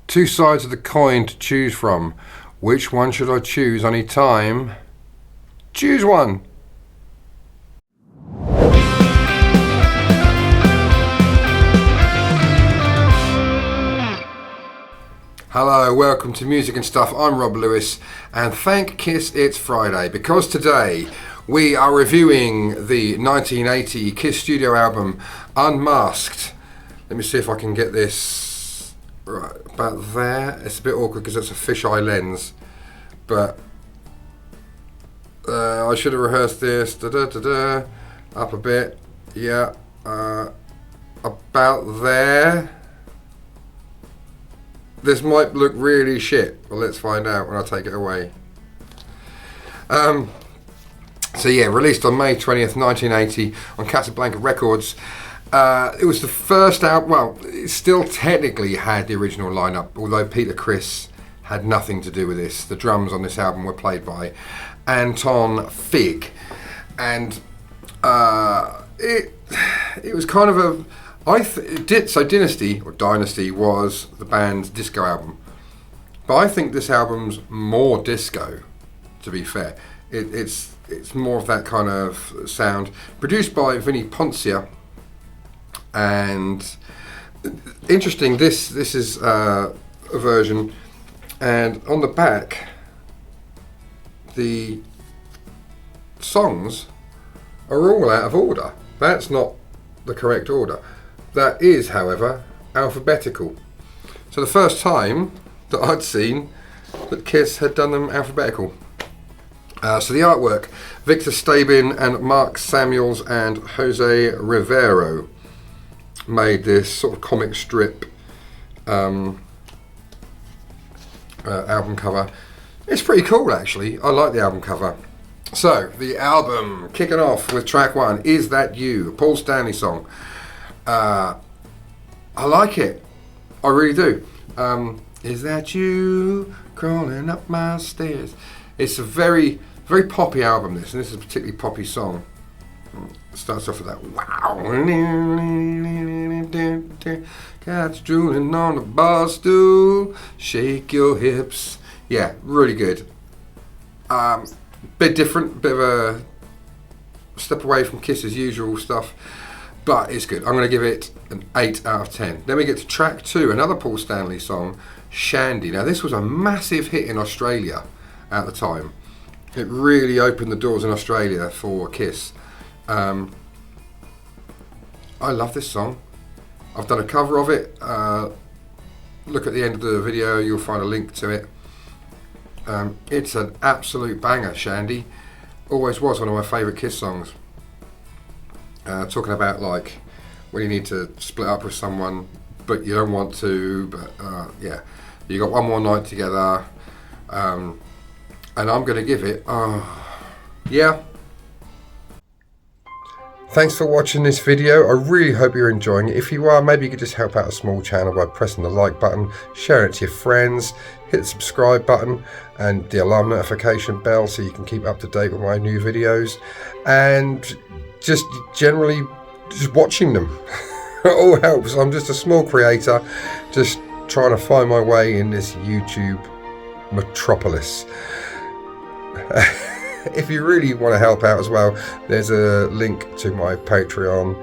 Two sides of the coin to choose from. Which one should I choose? I need time. Choose one. Hello, welcome to Music and Stuff. I'm Rob Lewis, and thank Kiss it's Friday, because today we are reviewing the 1980 Kiss studio album Unmasked. Let me see if I can get this right about there. It's a bit awkward because it's a fisheye lens, but I should have rehearsed this. Up a bit, yeah, about there. This might look really shit, but let's find out when I take it away. So yeah, released on May 20th, 1980 on Casablanca Records. It was the first album, well, it still technically had the original lineup, although Peter Criss had nothing to do with this. The drums on this album were played by Anton Fig. And it was kind of a... Dynasty was the band's disco album, but I think this album's more disco. To be fair, it's more of that kind of sound. Produced by Vinnie Poncia, and interesting. This is a version, and on the back, the songs are all out of order. That's not the correct order. That is, however, alphabetical. So the first time that I'd seen that Kiss had done them alphabetical. So the artwork, Victor Stabin and Mark Samuels and Jose Rivero made this sort of comic strip album cover. It's pretty cool, actually. I like the album cover. So the album, kicking off with track one, Is That You, a Paul Stanley song. I like it. I really do. Is that you crawling up my stairs? It's a very, very poppy album, this, and this is a particularly poppy song. It starts off with that wow. Cats drooling on the bar stool. Shake your hips. Yeah, really good. Bit different, bit of a step away from Kiss's usual stuff. But it's good. I'm going to give it an 8 out of 10. Then we get to track 2, another Paul Stanley song, Shandy. Now this was a massive hit in Australia at the time. It really opened the doors in Australia for Kiss. I love this song. I've done a cover of it. Look at the end of the video, you'll find a link to it. It's an absolute banger, Shandy. Always was one of my favourite Kiss songs. Talking about like when you need to split up with someone but you don't want to, but yeah, you got one more night together, and I'm going to give it yeah. Thanks for watching this video. I really hope you're enjoying it. If you are, maybe you could just help out a small channel by pressing the like button, sharing it to your friends, hit the subscribe button and the alarm notification bell so you can keep up to date with my new videos, and just generally just watching them. It all helps. I'm just a small creator just trying to find my way in this YouTube metropolis. If you really want to help out as well, there's a link to my Patreon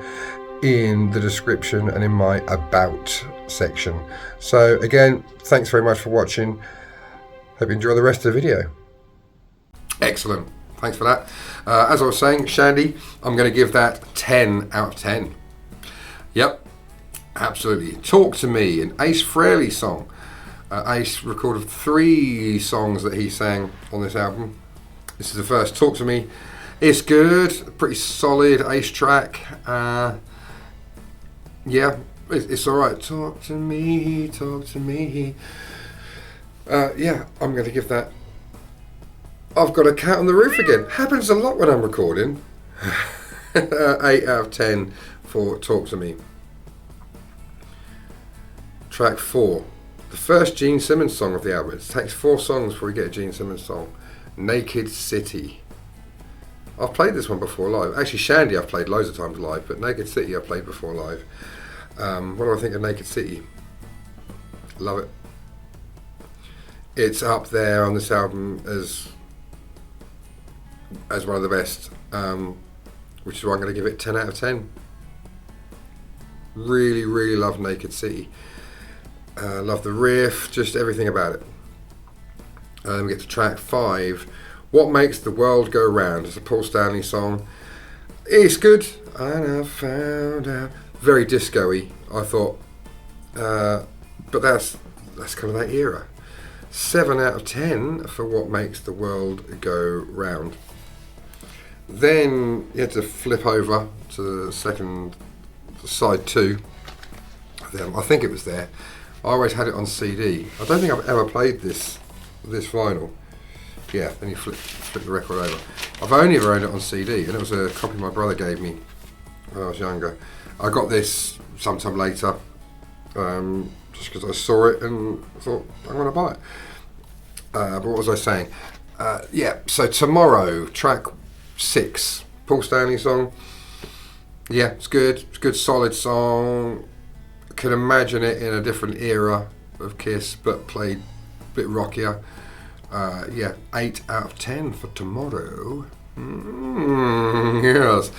in the description and in my About section. So again, thanks very much for watching. Hope you enjoy the rest of the video. Excellent. Thanks for that. As I was saying, Shandy, I'm going to give that 10 out of 10. Yep, absolutely. Talk to Me, an Ace Frehley song. Ace recorded 3 songs that he sang on this album. This is the first, Talk to Me. It's good, pretty solid Ace track. Yeah, it's alright. Talk to me, talk to me. Yeah, I'm going to give that. I've got a cat on the roof again. Happens a lot when I'm recording. 8 out of 10 for Talk to Me. Track 4. The first Gene Simmons song of the album. It takes 4 songs before we get a Gene Simmons song. Naked City. I've played this one before live. Actually, Shandy I've played loads of times live, but Naked City I've played before live. What do I think of Naked City? Love it. It's up there on this album as one of the best, which is why I'm going to give it 10 out of 10. Really, really love Naked City. Love the riff, just everything about it. We get to track 5. What Makes the World Go Round? It's a Paul Stanley song. It's good. And I found out. Very disco-y, I thought. But that's kind of that era. 7 out of 10 for What Makes the World Go Round. Then you had to flip over to the second side 2. I think it was there. I always had it on CD. I don't think I've ever played this vinyl. Yeah, then you flip the record over. I've only ever owned it on CD, and it was a copy my brother gave me when I was younger. I got this sometime later, just because I saw it and thought, I'm going to buy it. But what was I saying? So Tomorrow, track 6, Paul Stanley song. Yeah, it's good. It's a good, solid song. I can imagine it in a different era of Kiss, but played a bit rockier. 8 out of 10 for Tomorrow. Yes.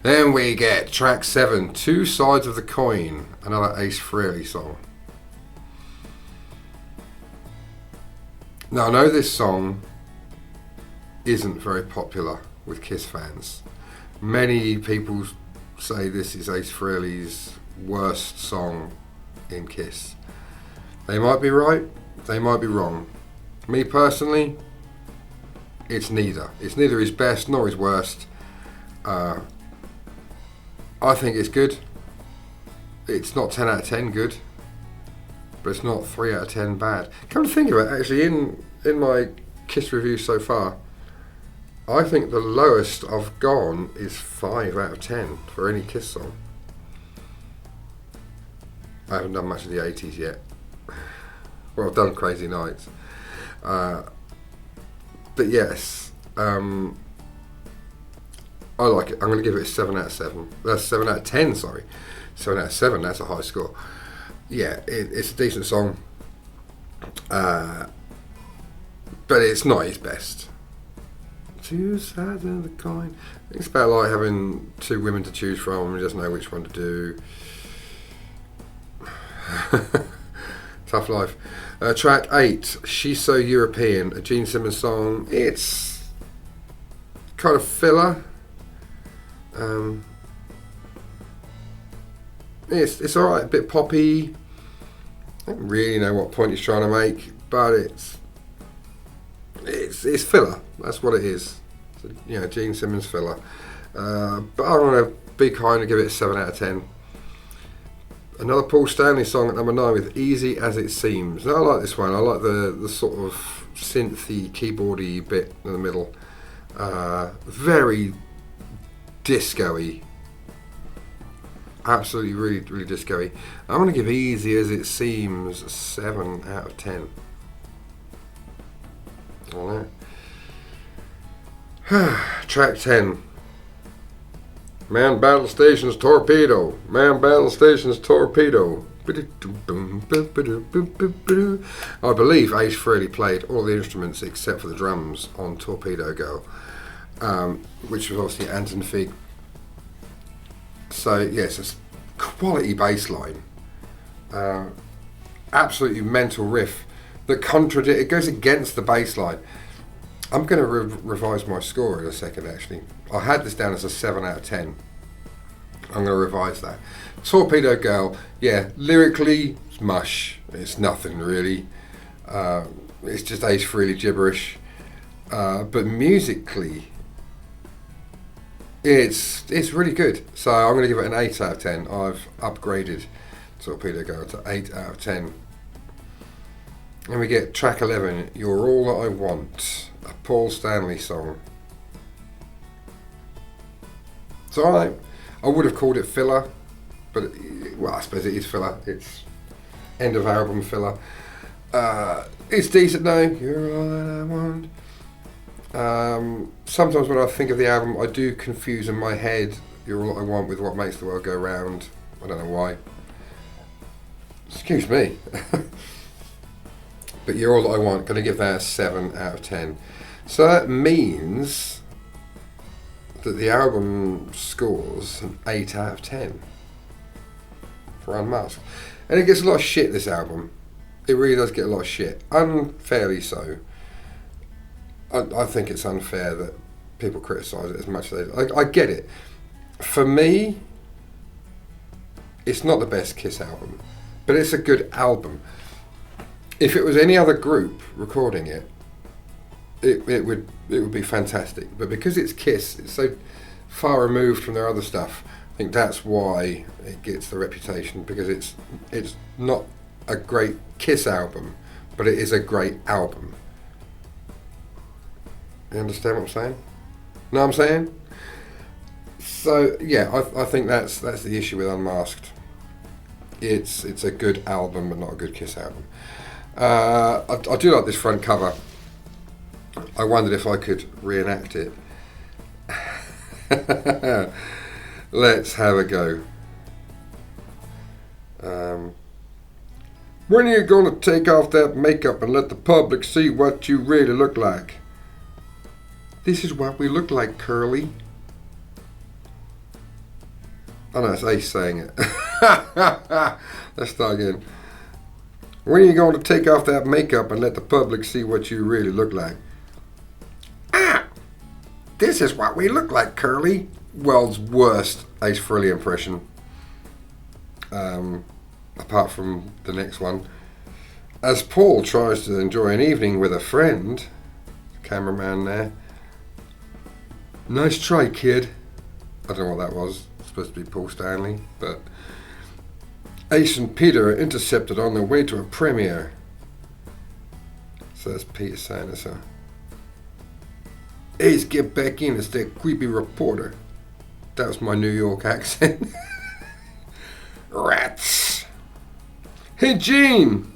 Then we get track 7, Two Sides of the Coin, another Ace Frehley song. Now I know this song isn't very popular with Kiss fans. Many people say this is Ace Frehley's worst song in Kiss. They might be right, they might be wrong. Me personally, it's neither. It's neither his best nor his worst. I think it's good. It's not 10 out of 10 good, but it's not 3 out of 10 bad. Come to think of it, actually, in my Kiss review so far, I think the lowest I've gone is 5 out of 10 for any Kiss song. I haven't done much of the 80s yet. Well, I've done Crazy Nights. But yes, I like it. I'm going to give it a 7 out of 7. That's 7 out of 10, sorry. 7 out of 7, that's a high score. Yeah, it's a decent song. But it's not his best. Two sides of the coin. It's about like having 2 women to choose from and just know which one to do. Tough life. Track 8, She's So European, a Gene Simmons song. It's kind of filler. It's alright, a bit poppy. I don't really know what point he's trying to make, but it's filler. That's what it is. It's Gene Simmons filler. But I'm going to be kind and give it a 7 out of 10. Another Paul Stanley song at number 9 with Easy As It Seems. Now, I like this one. I like the sort of synthy, keyboardy bit in the middle. Very disco-y. Absolutely, really, really disco-y. I'm going to give Easy As It Seems a 7 out of 10. I don't know. Track 10. Man Battle Station's Torpedo. Man Battle Station's Torpedo. I believe Ace Frehley played all the instruments except for the drums on Torpedo Girl, which was obviously Anton Fig. So yes, it's quality bass line. Absolutely mental riff that it goes against the bass line. I'm going to revise my score in a second, actually. I had this down as a 7 out of 10. I'm going to revise that. Torpedo Girl, yeah, lyrically, it's mush. It's nothing, really. It's just Ace Frehley gibberish. But musically, it's really good. So I'm going to give it an 8 out of 10. I've upgraded Torpedo Girl to 8 out of 10. And we get track 11, You're All That I Want, a Paul Stanley song. It's alright. I would have called it filler, but I suppose it is filler. It's end of album filler. It's decent though. You're all that I want. Sometimes when I think of the album, I do confuse in my head You're All That I Want with What Makes the World Go Round. I don't know why. Excuse me. But You're All That I Want, going to give that a 7 out of 10. So that means that the album scores an 8 out of 10 for Unmasked. And it gets a lot of shit, this album. It really does get a lot of shit. Unfairly so. I think it's unfair that people criticise it as much as they do. I get it. For me, it's not the best Kiss album, but it's a good album. If it was any other group recording it, it would be fantastic. But because it's Kiss, it's so far removed from their other stuff. I think that's why it gets the reputation, because it's not a great Kiss album, but it is a great album. You understand what I'm saying? Know what I'm saying? So yeah, I think that's the issue with Unmasked. It's a good album, but not a good Kiss album. I do like this front cover. I wondered if I could reenact it. Let's have a go. When are you going to take off that makeup and let the public see what you really look like? This is what we look like, Curly. Oh no, it's Ace saying it. Let's start again. When are you going to take off that makeup and let the public see what you really look like? This is what we look like, Curly. World's worst Ace Frehley impression. Apart from the next one. As Paul tries to enjoy an evening with a friend, cameraman there. Nice try, kid. I don't know what that was. It's supposed to be Paul Stanley, but Ace and Peter are intercepted on their way to a premiere. So that's Peter saying this, huh? Ace, get back in, it's that creepy reporter. That was my New York accent. Rats. Hey, Gene.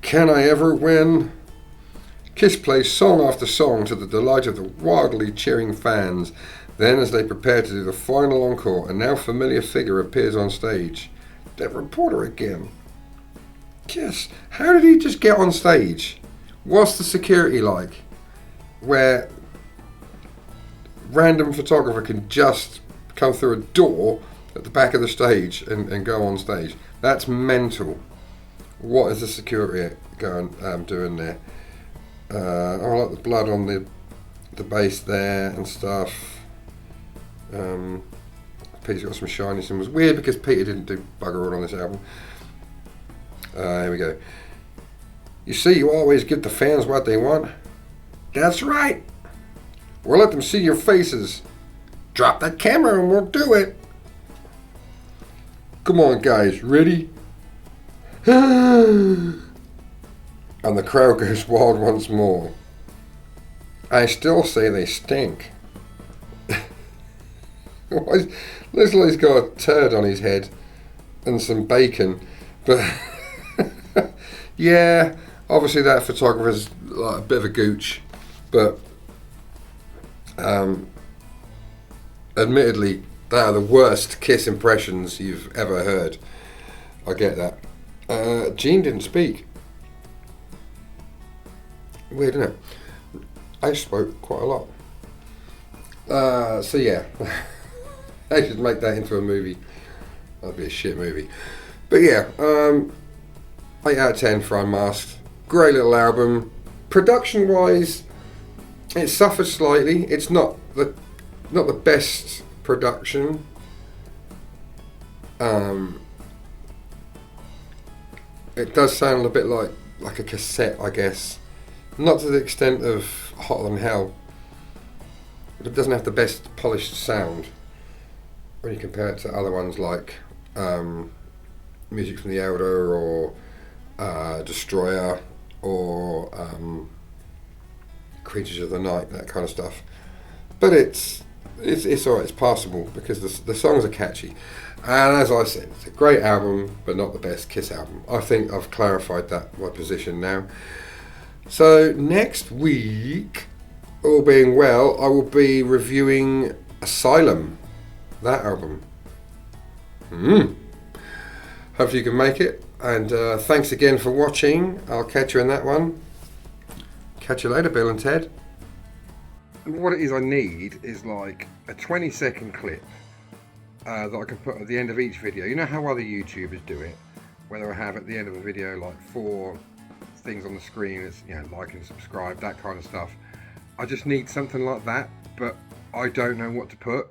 Can I ever win? Kiss plays song after song to the delight of the wildly cheering fans. Then, as they prepare to do the final encore, a now familiar figure appears on stage. That reporter again. Kiss, how did he just get on stage? What's the security like? Where random photographer can just come through a door at the back of the stage and go on stage. That's mental. What is the security doing there? I like the blood on the bass there and stuff. Peter's got some shyness, and was weird because Peter didn't do bugger all on this album. Here we go. You see, you always give the fans what they want. That's right. We'll let them see your faces. Drop that camera and we'll do it. Come on, guys, ready? And the crowd goes wild once more. I still say they stink. Looks like he's got a turd on his head and some bacon, but yeah, obviously that photographer's like a bit of a gooch, but admittedly, they are the worst Kiss impressions you've ever heard. I get that. Gene didn't speak. Weird, isn't it? I spoke quite a lot. So yeah, they should make that into a movie. That'd be a shit movie. But yeah, 8 out of 10 for Unmasked. Great little album. Production-wise, it suffers slightly. It's not the best production. It does sound a bit like a cassette, I guess. Not to the extent of Hotter Than Hell. But it doesn't have the best polished sound when you compare it to other ones like Music from the Elder or Destroyer or Creatures of the Night, that kind of stuff. But it's alright, it's passable because the songs are catchy. And as I said, it's a great album, but not the best Kiss album. I think I've clarified my position now. So next week, all being well, I will be reviewing Asylum, that album. Hopefully you can make it. And thanks again for watching. I'll catch you in that one. Catch you later, Bill and Ted. What it is I need is like a 20-second clip that I can put at the end of each video. You know how other YouTubers do it, whether I have at the end of a video like 4 things on the screen, as you know, like and subscribe, that kind of stuff. I just need something like that, but I don't know what to put.